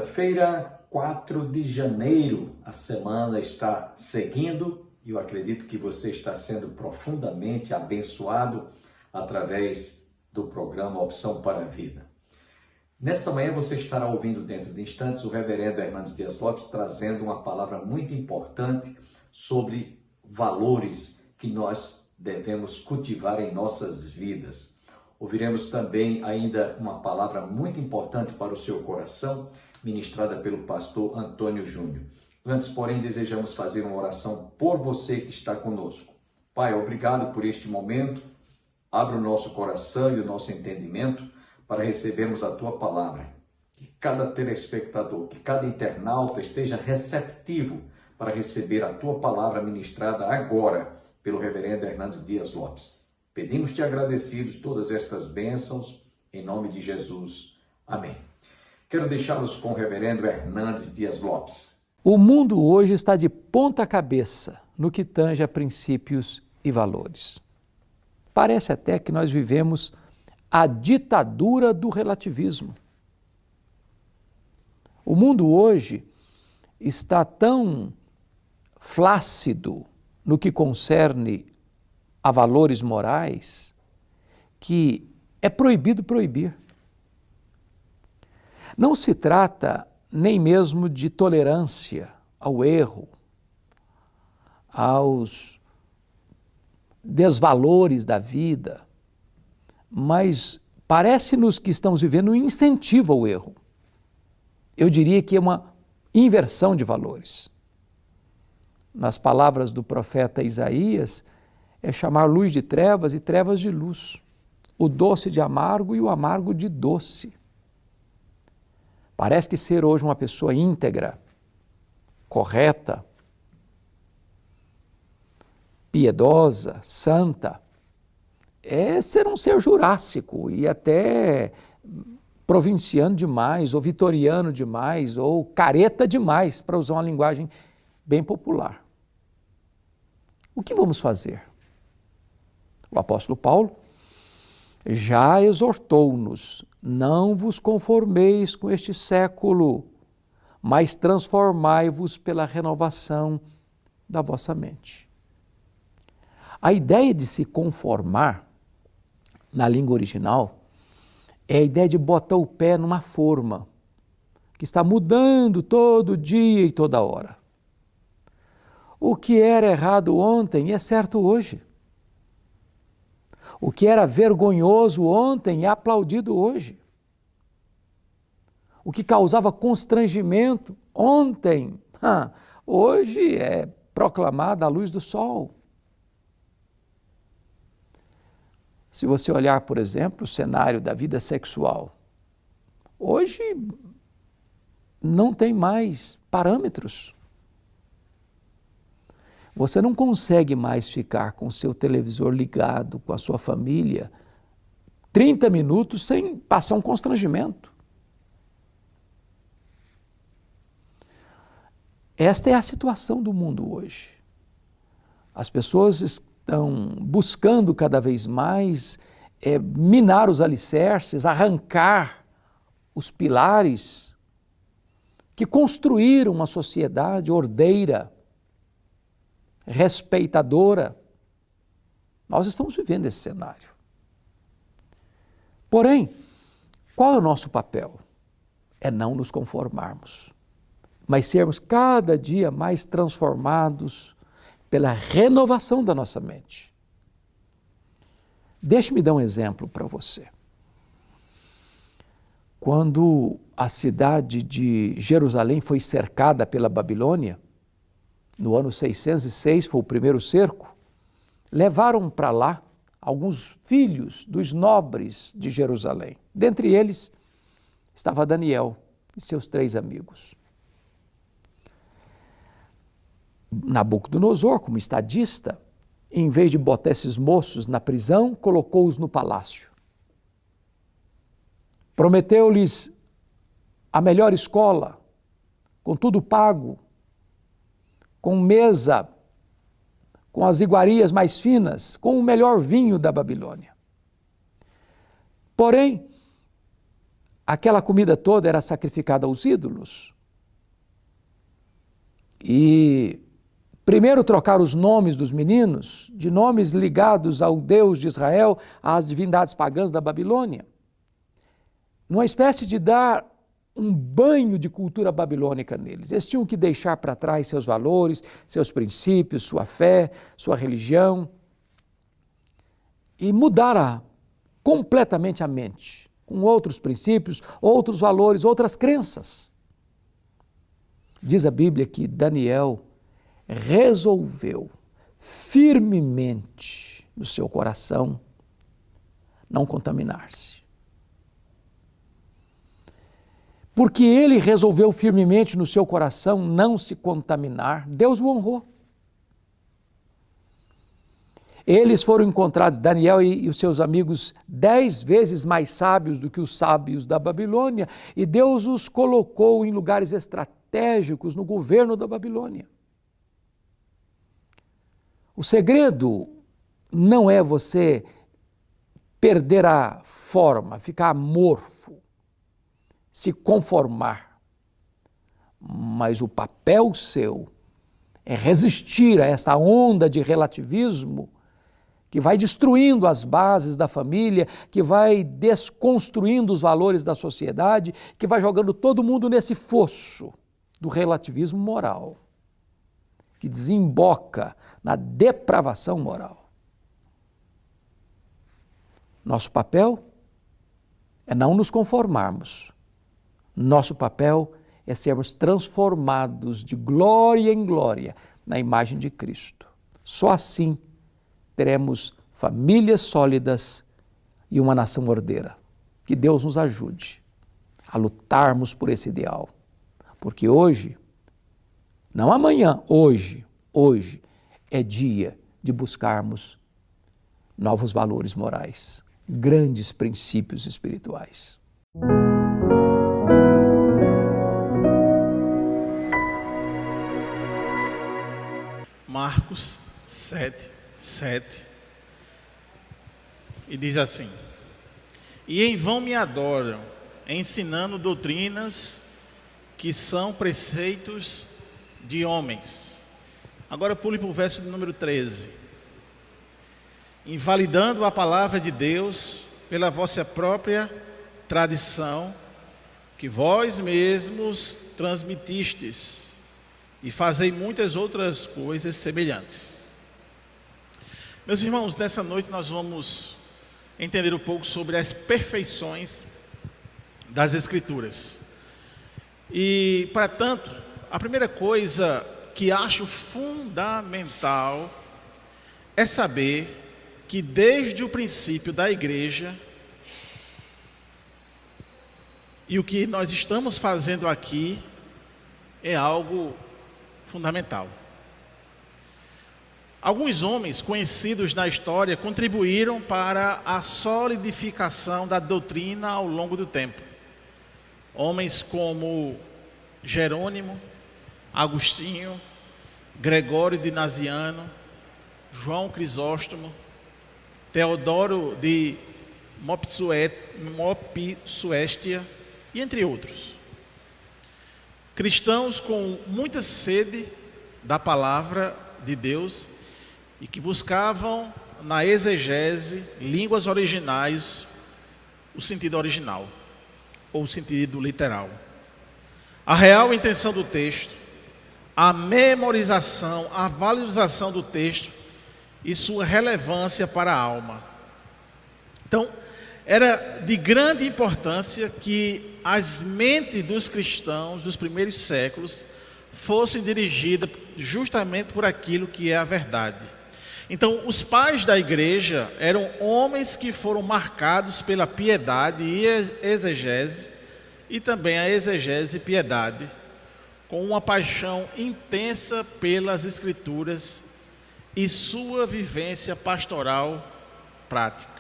Quinta-feira, 4 de janeiro, a semana está seguindo e eu acredito que você está sendo profundamente abençoado através do programa Opção para a Vida. Nesta manhã você estará ouvindo dentro de instantes o reverendo Hernandes Dias Lopes trazendo uma palavra muito importante sobre valores que nós devemos cultivar em nossas vidas. Ouviremos também ainda uma palavra muito importante para o seu coração, ministrada pelo pastor Antônio Júnior. Antes, porém, desejamos fazer uma oração por você que está conosco. Pai, obrigado por este momento. Abra o nosso coração e o nosso entendimento para recebermos a Tua palavra. Que cada telespectador, que cada internauta esteja receptivo para receber a Tua palavra ministrada agora pelo reverendo Hernandes Dias Lopes. Pedimos-te agradecidos todas estas bênçãos, em nome de Jesus. Amém. Quero deixá-los com o reverendo Hernandes Dias Lopes. O mundo hoje está de ponta cabeça no que tange a princípios e valores. Parece até que nós vivemos a ditadura do relativismo. O mundo hoje está tão flácido no que concerne a valores morais, que é proibido proibir. Não se trata nem mesmo de tolerância ao erro, aos desvalores da vida, mas parece-nos que estamos vivendo um incentivo ao erro. Eu diria que é uma inversão de valores. Nas palavras do profeta Isaías, é chamar luz de trevas e trevas de luz, o doce de amargo e o amargo de doce. Parece que ser hoje uma pessoa íntegra, correta, piedosa, santa, é ser um ser jurássico e até provinciano demais, ou vitoriano demais, ou careta demais, para usar uma linguagem bem popular. O que vamos fazer? O apóstolo Paulo já exortou-nos: não vos conformeis com este século, mas transformai-vos pela renovação da vossa mente. A ideia de se conformar, na língua original, é a ideia de botar o pé numa forma que está mudando todo dia e toda hora. O que era errado ontem é certo hoje. O que era vergonhoso ontem é aplaudido hoje. O que causava constrangimento ontem, hoje é proclamada à luz do sol. Se você olhar, por exemplo, o cenário da vida sexual, hoje não tem mais parâmetros. Você não consegue mais ficar com o seu televisor ligado, com a sua família, 30 minutos sem passar um constrangimento. Esta é a situação do mundo hoje. As pessoas estão buscando cada vez mais minar os alicerces, arrancar os pilares que construíram uma sociedade ordeira, respeitadora. Nós estamos vivendo esse cenário. Porém, qual é o nosso papel? É não nos conformarmos, mas sermos cada dia mais transformados pela renovação da nossa mente. Deixe-me dar um exemplo para você. Quando a cidade de Jerusalém foi cercada pela Babilônia, no ano 606, foi o primeiro cerco, levaram para lá alguns filhos dos nobres de Jerusalém. Dentre eles estava Daniel e seus 3 amigos. Nabucodonosor, como estadista, em vez de botar esses moços na prisão, colocou-os no palácio. Prometeu-lhes a melhor escola, com tudo pago, com mesa, com as iguarias mais finas, com o melhor vinho da Babilônia. Porém, aquela comida toda era sacrificada aos ídolos. E primeiro trocaram os nomes dos meninos de nomes ligados ao Deus de Israel, às divindades pagãs da Babilônia, numa espécie de dar um banho de cultura babilônica neles. Eles tinham que deixar para trás seus valores, seus princípios, sua fé, sua religião, e mudar completamente a mente, com outros princípios, outros valores, outras crenças. Diz a Bíblia que Daniel resolveu firmemente no seu coração não contaminar-se. Porque ele resolveu firmemente no seu coração não se contaminar, Deus o honrou. Eles foram encontrados, Daniel e os seus amigos, 10 vezes mais sábios do que os sábios da Babilônia, e Deus os colocou em lugares estratégicos no governo da Babilônia. O segredo não é você perder a forma, ficar amorfo, se conformar, mas o papel seu é resistir a esta onda de relativismo que vai destruindo as bases da família, que vai desconstruindo os valores da sociedade, que vai jogando todo mundo nesse fosso do relativismo moral, que desemboca na depravação moral. Nosso papel é não nos conformarmos. Nosso papel é sermos transformados de glória em glória na imagem de Cristo. Só assim teremos famílias sólidas e uma nação ordeira. Que Deus nos ajude a lutarmos por esse ideal. Porque hoje, não amanhã, hoje é dia de buscarmos novos valores morais, grandes princípios espirituais. Marcos 7:7, e diz assim: e em vão me adoram, ensinando doutrinas que são preceitos de homens. Agora pule para o verso de número 13. Invalidando a palavra de Deus pela vossa própria tradição, que vós mesmos transmitistes, e fazei muitas outras coisas semelhantes. Meus irmãos, nessa noite nós vamos entender um pouco sobre as perfeições das Escrituras. E, para tanto, a primeira coisa que acho fundamental é saber que desde o princípio da igreja, e o que nós estamos fazendo aqui é algo fundamental. Alguns homens conhecidos na história contribuíram para a solidificação da doutrina ao longo do tempo. Homens como Jerônimo, Agostinho, Gregório de Naziano, João Crisóstomo, Teodoro de Mopsuestia e entre outros. Cristãos com muita sede da palavra de Deus e que buscavam na exegese, línguas originais, o sentido original ou o sentido literal. A real intenção do texto, a memorização, a valorização do texto e sua relevância para a alma. Então, era de grande importância que as mentes dos cristãos dos primeiros séculos fossem dirigidas justamente por aquilo que é a verdade. Então, os pais da igreja eram homens que foram marcados pela piedade e exegese, e também a exegese e piedade, com uma paixão intensa pelas Escrituras e sua vivência pastoral prática.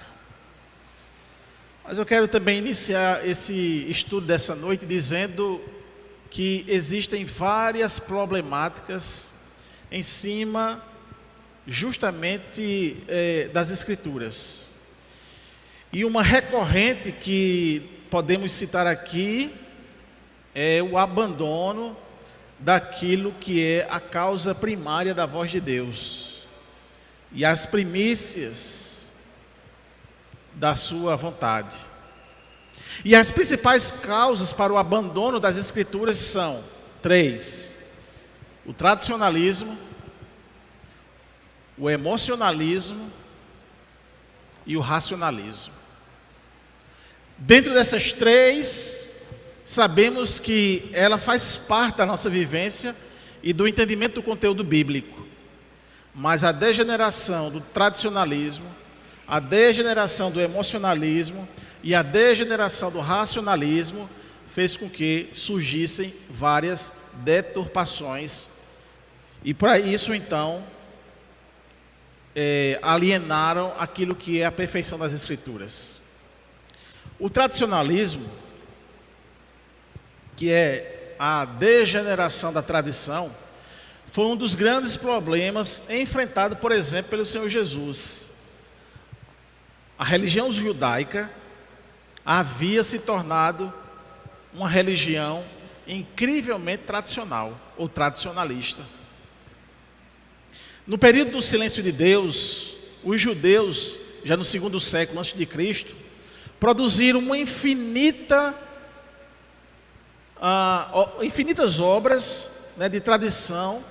Mas eu quero também iniciar esse estudo dessa noite dizendo que existem várias problemáticas em cima justamente das Escrituras. E uma recorrente que podemos citar aqui é o abandono daquilo que é a causa primária da voz de Deus e as primícias da sua vontade. E as principais causas para o abandono das Escrituras são 3: o tradicionalismo, o emocionalismo e o racionalismo. Dentro dessas 3, sabemos que ela faz parte da nossa vivência e do entendimento do conteúdo bíblico. Mas a degeneração do tradicionalismo, a degeneração do emocionalismo e a degeneração do racionalismo fez com que surgissem várias deturpações. E para isso, então, alienaram aquilo que é a perfeição das Escrituras. O tradicionalismo, que é a degeneração da tradição, foi um dos grandes problemas enfrentado, por exemplo, pelo Senhor Jesus. A religião judaica havia se tornado uma religião incrivelmente tradicional ou tradicionalista. No período do silêncio de Deus, os judeus, já no 2º século a.C., produziram uma infinitas obras, né, de tradição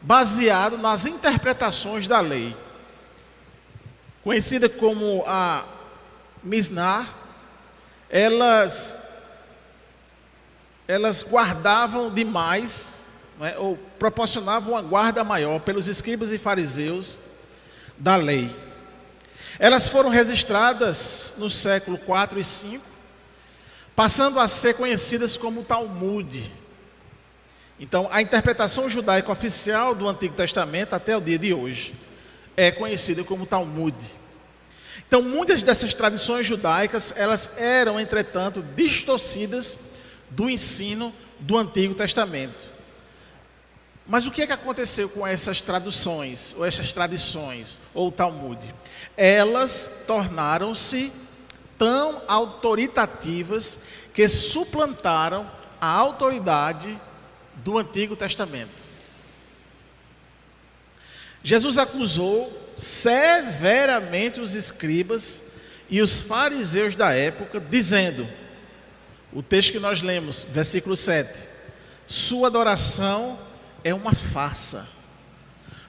baseado nas interpretações da lei, conhecida como a Misná. Elas guardavam demais, né, ou proporcionavam uma guarda maior pelos escribas e fariseus da lei. Elas foram registradas no século 4 e 5, passando a ser conhecidas como Talmud. Então, a interpretação judaica oficial do Antigo Testamento até o dia de hoje é conhecida como Talmud. Então, muitas dessas tradições judaicas, elas eram, entretanto, distorcidas do ensino do Antigo Testamento. Mas o que é que aconteceu com essas traduções, ou essas tradições, ou Talmud? Elas tornaram-se tão autoritativas que suplantaram a autoridade do Antigo Testamento. Jesus acusou severamente os escribas e os fariseus da época, dizendo, o texto que nós lemos, versículo 7, sua adoração é uma farsa,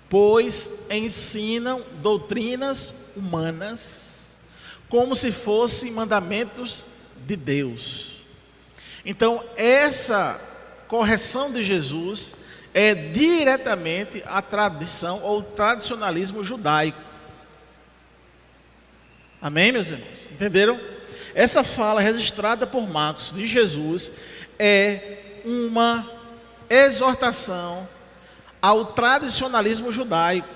pois ensinam doutrinas humanas como se fossem mandamentos de Deus. Então, essa correção de Jesus é diretamente a tradição ou tradicionalismo judaico. Amém, meus irmãos? Entenderam? Essa fala registrada por Marcos de Jesus é uma exortação ao tradicionalismo judaico.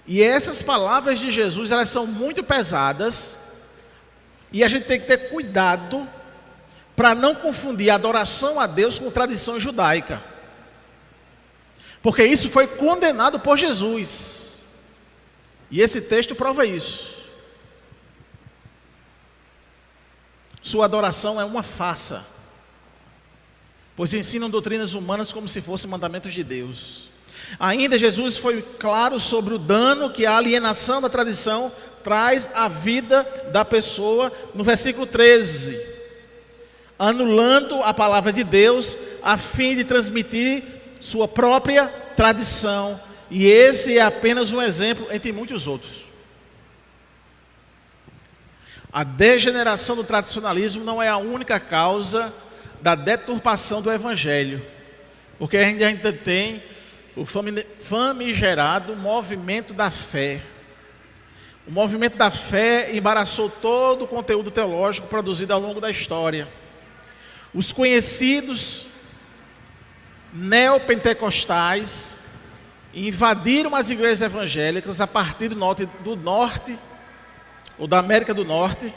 E essas palavras de Jesus, elas são muito pesadas, e a gente tem que ter cuidado para não confundir a adoração a Deus com tradição judaica, porque isso foi condenado por Jesus, e esse texto prova isso. Sua adoração é uma farsa, pois ensinam doutrinas humanas como se fossem mandamentos de Deus. Ainda Jesus foi claro sobre o dano que a alienação da tradição traz à vida da pessoa, no versículo 13, anulando a palavra de Deus a fim de transmitir sua própria tradição. E esse é apenas um exemplo entre muitos outros. A degeneração do tradicionalismo não é a única causa da deturpação do Evangelho, porque a gente ainda tem o famigerado movimento da fé. O movimento da fé embaraçou todo o conteúdo teológico produzido ao longo da história. Os conhecidos neopentecostais invadiram as igrejas evangélicas a partir do norte ou da América do Norte.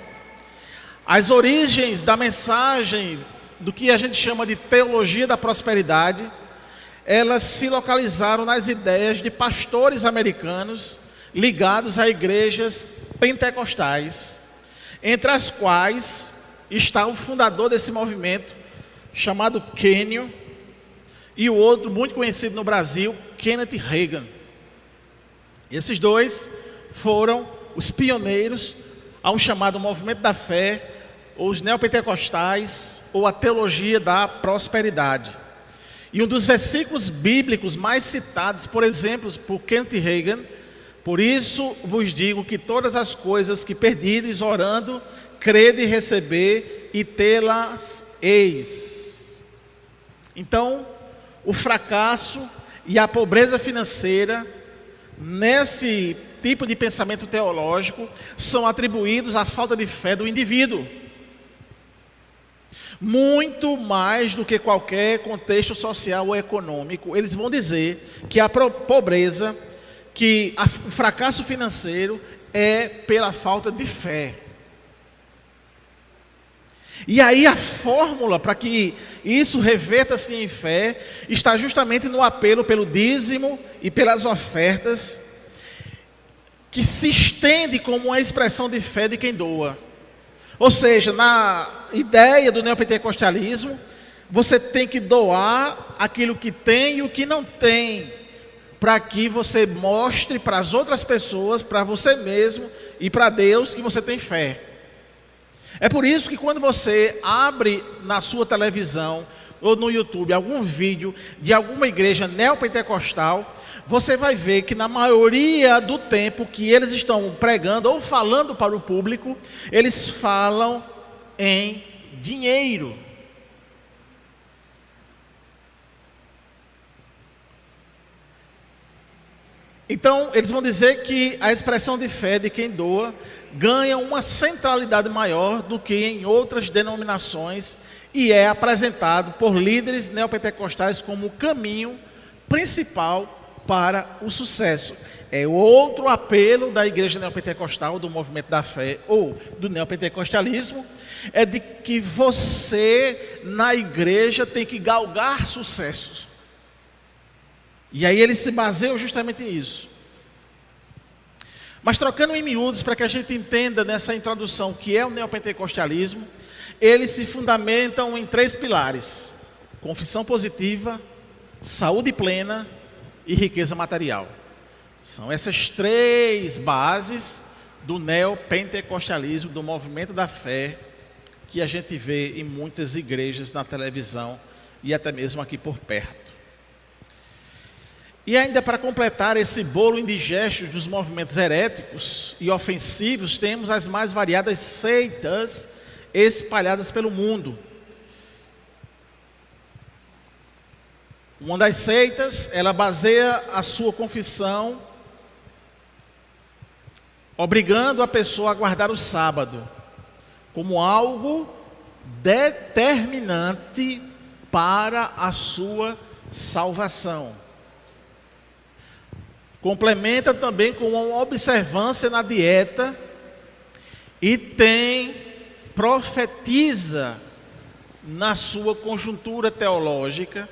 As origens da mensagem do que a gente chama de teologia da prosperidade, elas se localizaram nas ideias de pastores americanos ligados a igrejas pentecostais, entre as quais está o fundador desse movimento, chamado Kenyon, e o outro, muito conhecido no Brasil, Kenneth Hagin. Esses dois foram os pioneiros ao chamado movimento da fé, ou os neopentecostais, ou a teologia da prosperidade. E um dos versículos bíblicos mais citados, por exemplo, por Kenneth Hagin: por isso vos digo que todas as coisas que perdides orando, crede e receber, e tê-las eis. Então, o fracasso e a pobreza financeira, nesse tipo de pensamento teológico, são atribuídos à falta de fé do indivíduo. Muito mais do que qualquer contexto social ou econômico, eles vão dizer que a pobreza, que o fracasso financeiro é pela falta de fé. E aí a fórmula para que isso reverta-se em fé está justamente no apelo pelo dízimo e pelas ofertas, que se estende como uma expressão de fé de quem doa. Ou seja, na ideia do neopentecostalismo, você tem que doar aquilo que tem e o que não tem, para que você mostre para as outras pessoas, para você mesmo e para Deus que você tem fé. É por isso que quando você abre na sua televisão ou no YouTube algum vídeo de alguma igreja neopentecostal, você vai ver que na maioria do tempo que eles estão pregando ou falando para o público, eles falam em dinheiro. Então, eles vão dizer que a expressão de fé de quem doa ganha uma centralidade maior do que em outras denominações e é apresentado por líderes neopentecostais como o caminho principal para o sucesso. É outro apelo da igreja neopentecostal, do movimento da fé ou do neopentecostalismo, é de que você na igreja tem que galgar sucessos. E aí eles se baseiam justamente nisso. Mas trocando em miúdos, para que a gente entenda nessa introdução o que é o neopentecostalismo, eles se fundamentam em 3 pilares: confissão positiva, saúde plena e riqueza material. São essas 3 bases do neopentecostalismo, do movimento da fé, que a gente vê em muitas igrejas na televisão e até mesmo aqui por perto. E ainda para completar esse bolo indigesto dos movimentos heréticos e ofensivos, temos as mais variadas seitas espalhadas pelo mundo. Uma das seitas, ela baseia a sua confissão obrigando a pessoa a guardar o sábado como algo determinante para a sua salvação. Complementa também com uma observância na dieta e profetiza na sua conjuntura teológica.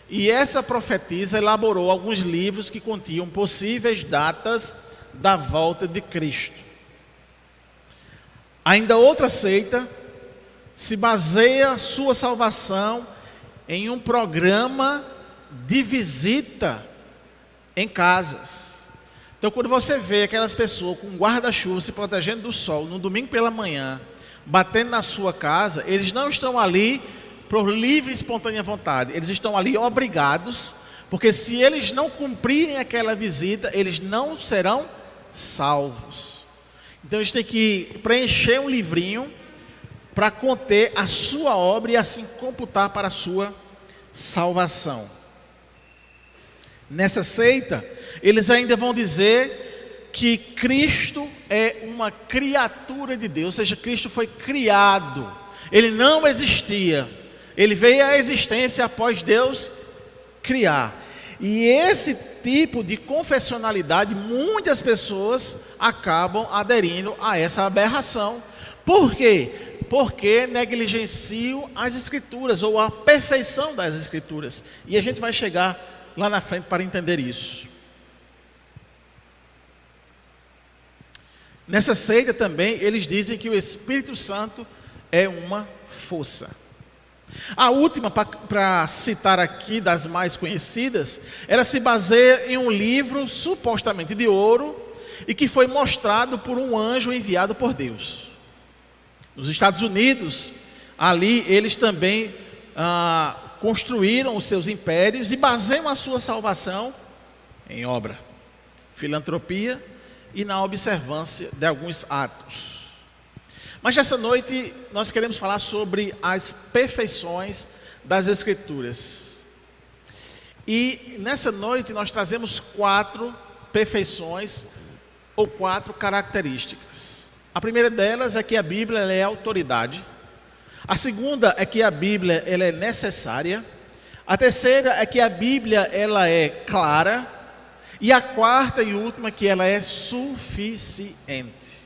E essa profetisa elaborou alguns livros que continham possíveis datas da volta de Cristo. Ainda outra seita se baseia sua salvação em um programa de visita em casas. Então, quando você vê aquelas pessoas com guarda-chuva se protegendo do sol no domingo pela manhã, batendo na sua casa, eles não estão ali por livre e espontânea vontade, eles estão ali obrigados, porque se eles não cumprirem aquela visita, eles não serão salvos. Então eles têm que preencher um livrinho para conter a sua obra e assim computar para a sua salvação. Nessa seita, eles ainda vão dizer que Cristo é uma criatura de Deus, ou seja, Cristo foi criado, ele não existia. Ele veio à existência após Deus criar. E esse tipo de confessionalidade, muitas pessoas acabam aderindo a essa aberração. Por quê? Porque negligenciam as Escrituras, ou a perfeição das Escrituras. E a gente vai chegar lá na frente para entender isso. Nessa seita também, eles dizem que o Espírito Santo é uma força. A última, para citar aqui, das mais conhecidas, ela se baseia em um livro supostamente de ouro e que foi mostrado por um anjo enviado por Deus. Nos Estados Unidos, ali eles também construíram os seus impérios e baseiam a sua salvação em obra, filantropia e na observância de alguns atos. Mas nessa noite nós queremos falar sobre as perfeições das Escrituras. E nessa noite nós trazemos 4 perfeições ou 4 características. A primeira delas é que a Bíblia ela é autoridade. A segunda é que a Bíblia ela é necessária. A terceira é que a Bíblia ela é clara. E a quarta e última é que ela é suficiente.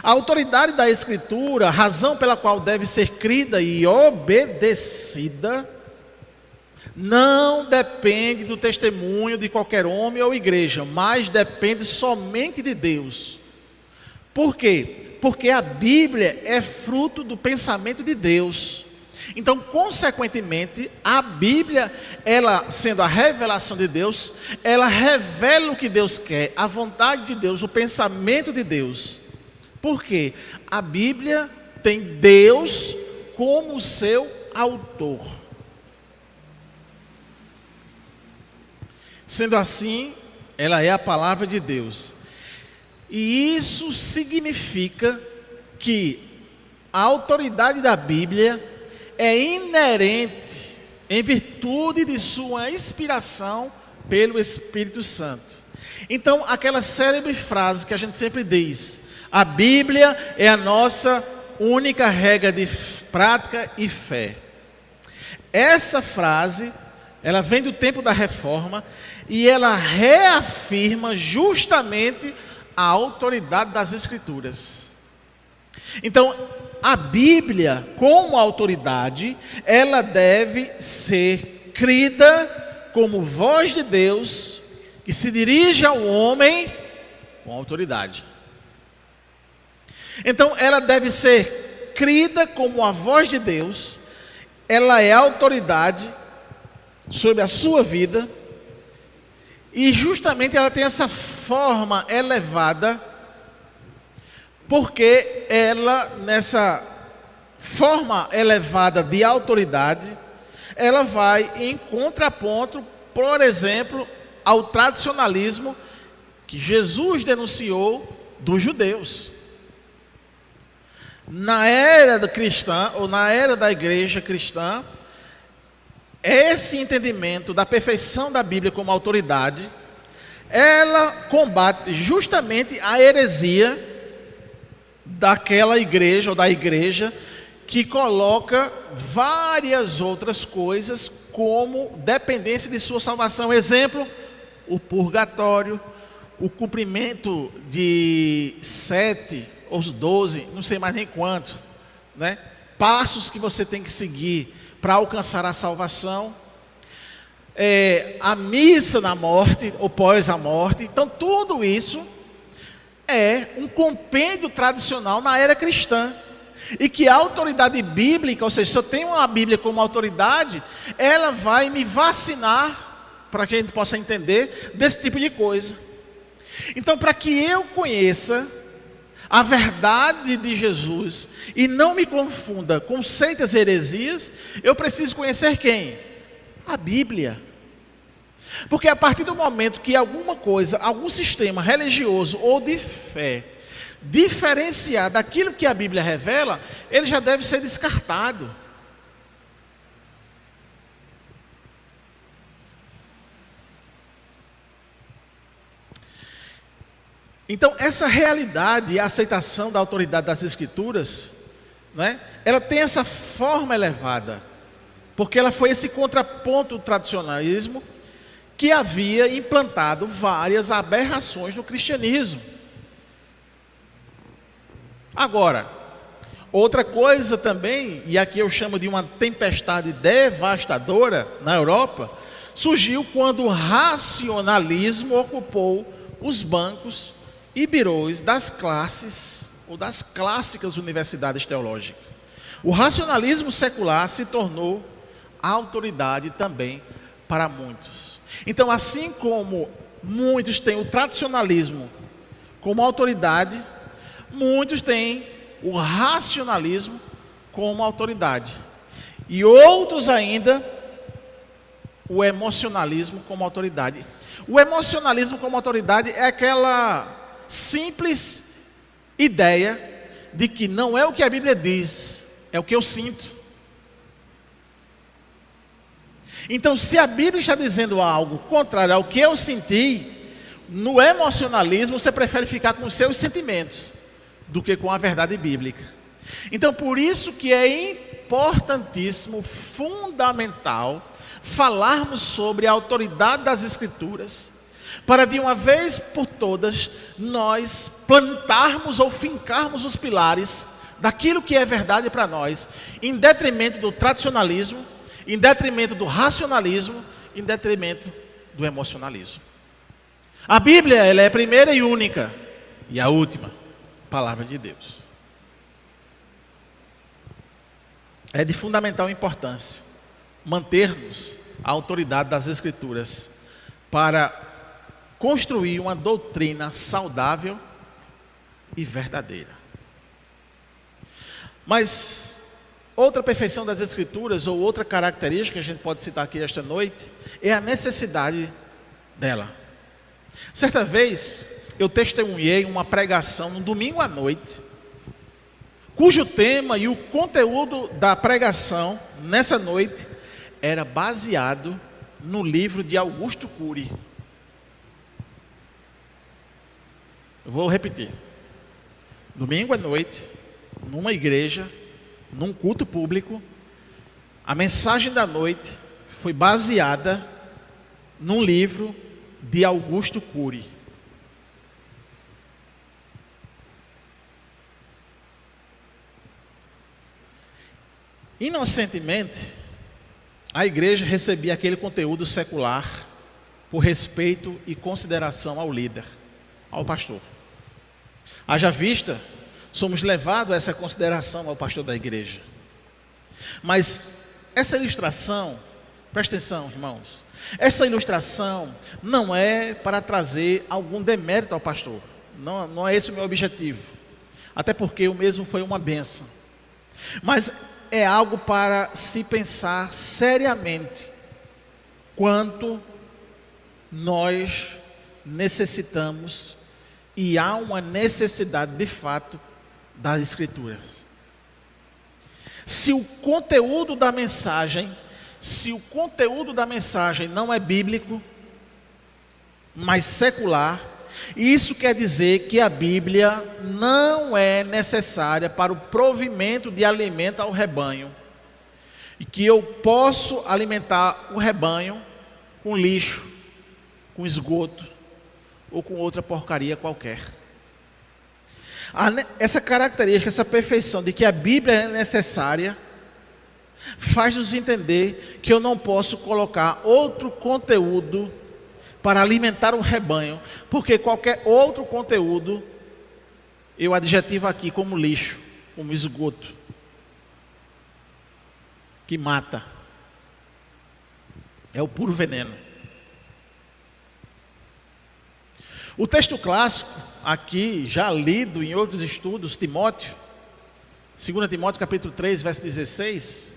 A autoridade da Escritura, a razão pela qual deve ser crida e obedecida, não depende do testemunho de qualquer homem ou igreja, mas depende somente de Deus. Por quê? Porque a Bíblia é fruto do pensamento de Deus. Então, consequentemente, a Bíblia, ela sendo a revelação de Deus, ela revela o que Deus quer, a vontade de Deus, o pensamento de Deus. Por quê? A Bíblia tem Deus como seu autor. Sendo assim, ela é a palavra de Deus. E isso significa que a autoridade da Bíblia é inerente em virtude de sua inspiração pelo Espírito Santo. Então, aquela célebre frase que a gente sempre diz: a Bíblia é a nossa única regra de prática e fé. Essa frase, ela vem do tempo da Reforma e ela reafirma justamente a autoridade das Escrituras. Então, a Bíblia, como autoridade, ela deve ser crida como voz de Deus que se dirige ao homem com autoridade. Então, ela deve ser crida como a voz de Deus, ela é autoridade sobre a sua vida, e justamente ela tem essa forma elevada, porque ela, nessa forma elevada de autoridade, ela vai em contraponto, por exemplo, ao tradicionalismo que Jesus denunciou dos judeus. Na era cristã, ou na era da igreja cristã, esse entendimento da perfeição da Bíblia como autoridade, ela combate justamente a heresia daquela igreja, ou da igreja, que coloca várias outras coisas como dependência de sua salvação. Exemplo, o purgatório, o cumprimento de 7 ou 12, não sei mais nem quanto, né? Passos que você tem que seguir para alcançar a salvação, a missa na morte ou pós a morte. Então tudo isso é um compêndio tradicional na era cristã, e que a autoridade bíblica, ou seja, se eu tenho uma Bíblia como autoridade, ela vai me vacinar para que a gente possa entender desse tipo de coisa. Então, para que eu conheça a verdade de Jesus e não me confunda com seitas e heresias, eu preciso conhecer quem? A Bíblia. Porque a partir do momento que alguma coisa, algum sistema religioso ou de fé diferenciar daquilo que a Bíblia revela, ele já deve ser descartado. Então, essa realidade e a aceitação da autoridade das Escrituras, né, ela tem essa forma elevada, porque ela foi esse contraponto do tradicionalismo que havia implantado várias aberrações no cristianismo. Agora, outra coisa também, e aqui eu chamo de uma tempestade devastadora na Europa, surgiu quando o racionalismo ocupou os bancos e birôs das classes ou das clássicas universidades teológicas. O racionalismo secular se tornou a autoridade também para muitos. Então, assim como muitos têm o tradicionalismo como autoridade, muitos têm o racionalismo como autoridade. E outros ainda, o emocionalismo como autoridade. O emocionalismo como autoridade é aquela simples ideia de que não é o que a Bíblia diz, é o que eu sinto. Então, se a Bíblia está dizendo algo contrário ao que eu senti, no emocionalismo você prefere ficar com os seus sentimentos do que com a verdade bíblica. Então, por isso que é importantíssimo, fundamental, falarmos sobre a autoridade das Escrituras, para de uma vez por todas nós plantarmos ou fincarmos os pilares daquilo que é verdade para nós, em detrimento do tradicionalismo, em detrimento do racionalismo, em detrimento do emocionalismo. A Bíblia, ela é a primeira e única e a última palavra de Deus. É de fundamental importância mantermos a autoridade das Escrituras para construir uma doutrina saudável e verdadeira. Mas outra perfeição das Escrituras, ou outra característica que a gente pode citar aqui esta noite, é a necessidade dela. Certa vez, eu testemunhei uma pregação no domingo à noite, cujo tema e o conteúdo da pregação nessa noite era baseado no livro de Augusto Cury. Eu vou repetir. Domingo à noite, numa igreja, num culto público, a mensagem da noite foi baseada num livro de Augusto Cury. Inocentemente, a igreja recebia aquele conteúdo secular por respeito e consideração ao líder, ao pastor. Haja vista, somos levados a essa consideração ao pastor da igreja. Mas essa ilustração, presta atenção, irmãos, essa ilustração não é para trazer algum demérito ao pastor. Não é esse o meu objetivo. Até porque o mesmo foi uma bênção. Mas é algo para se pensar seriamente quanto nós necessitamos, e há uma necessidade de fato das Escrituras. Se o conteúdo da mensagem não é bíblico, mas secular, isso quer dizer que a Bíblia não é necessária para o provimento de alimento ao rebanho, e que eu posso alimentar o rebanho com lixo, com esgoto ou com outra porcaria qualquer. Essa característica, essa perfeição de que a Bíblia é necessária, faz-nos entender que eu não posso colocar outro conteúdo para alimentar um rebanho, porque qualquer outro conteúdo eu adjetivo aqui como lixo, como esgoto, que mata. É o puro veneno. O texto clássico, aqui já lido em outros estudos, Timóteo, 2 Timóteo capítulo 3, verso 16,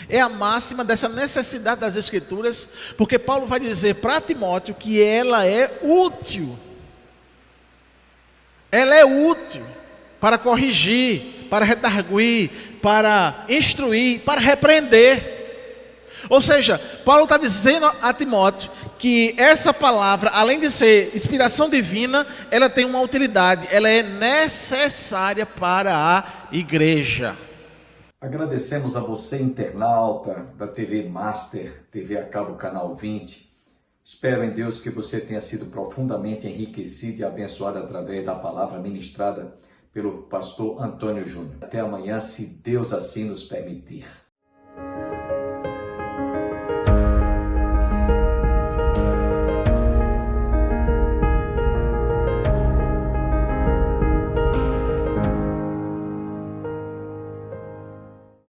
é a máxima dessa necessidade das Escrituras, porque Paulo vai dizer para Timóteo que ela é útil. Ela é útil para corrigir, para redarguir, para instruir, para repreender. Ou seja, Paulo está dizendo a Timóteo que essa palavra, além de ser inspiração divina, ela tem uma utilidade, ela é necessária para a igreja. Agradecemos a você, internauta da TV Master, TV a cabo Canal 20. Espero em Deus que você tenha sido profundamente enriquecido e abençoado através da palavra ministrada pelo pastor Antônio Júnior. Até amanhã, se Deus assim nos permitir.